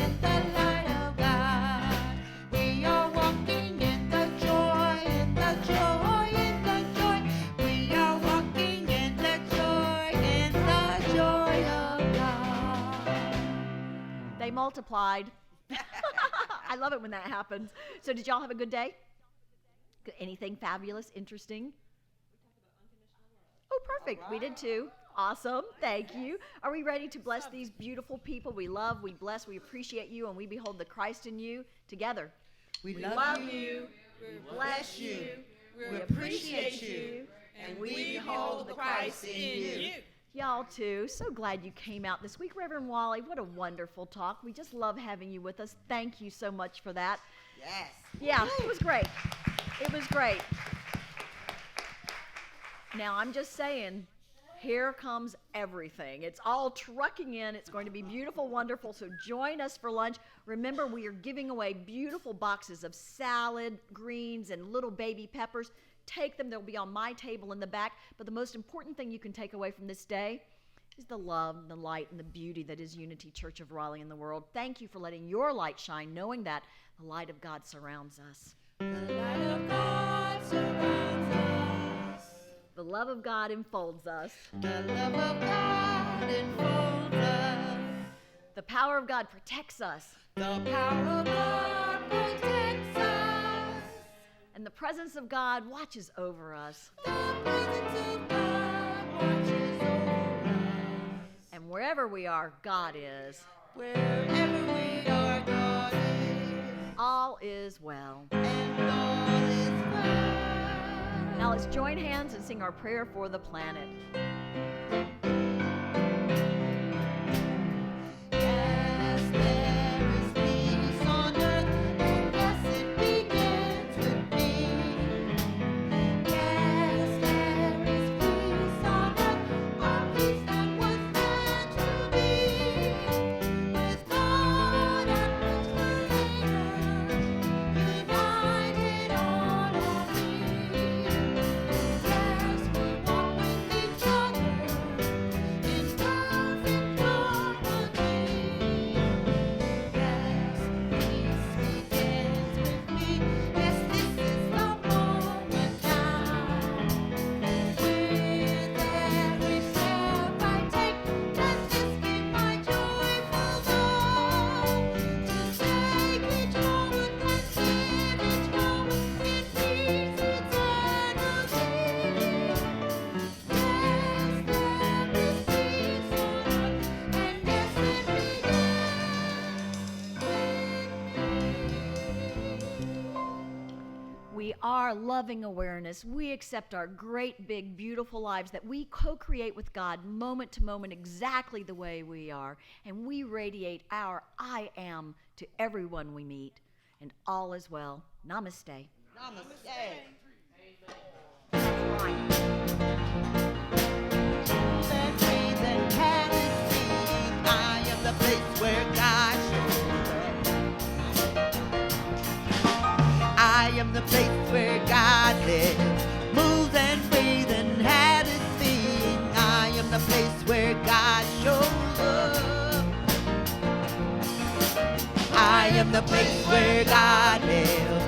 of God. We are walking in the joy, in the joy, in the joy. We are walking in the joy, in the joy of God. They multiplied. I love it when that happens. So did y'all have a good day? Anything fabulous, interesting? Oh, perfect. We did too. Awesome. Thank you. Are we ready to bless these beautiful people we love, we bless, we appreciate you, and we behold the Christ in you together? We love you, we bless you, we appreciate you, and we behold the Christ in you. Y'all too. So glad you came out this week. Reverend Wally, what a wonderful talk. We just love having you with us. Thank you so much for that. Yes. Yeah, it was great. It was great. Now, I'm just saying, here comes everything. It's all trucking in. It's going to be beautiful, wonderful. So join us for lunch. Remember, we are giving away beautiful boxes of salad, greens, and little baby peppers. Take them. They'll be on my table in the back. But the most important thing you can take away from this day is the love, the light, and the beauty that is Unity Church of Raleigh in the world. Thank you for letting your light shine, knowing that the light of God surrounds us. The light of God surrounds us. The love of God enfolds us. The love of God enfolds us. The power of God protects us. The power of God protects us. And the presence of God watches over us. The presence of God watches over us. And wherever we are, God is. Wherever we are, God is. All is well. And all is well. Now let's join hands and sing our prayer for the planet. Yes, there is peace on earth, and yes, it begins with me. Yes, there is peace on earth, a peace that was meant to be. With God and with Creator, united on our feet. Yes, we walk with each other in perfect harmony. Yes, peace begins with me. Yes, this is the moment now. With every step I take, let this be my joyful goal. To take each moment and live each moment in peace eternally. Yes, there is peace on earth, and yes, it begins with me. We are loving awareness. We accept our great, big, beautiful lives that we co-create with God moment to moment exactly the way we are. And we radiate our I am to everyone we meet. And all is well. Namaste. Namaste. Right. And breathe and have it seen. I am the place where God shows up. I am the place where God lives. Move and breathe and have it seen. I am the place where God shows up. I am the place where God lives.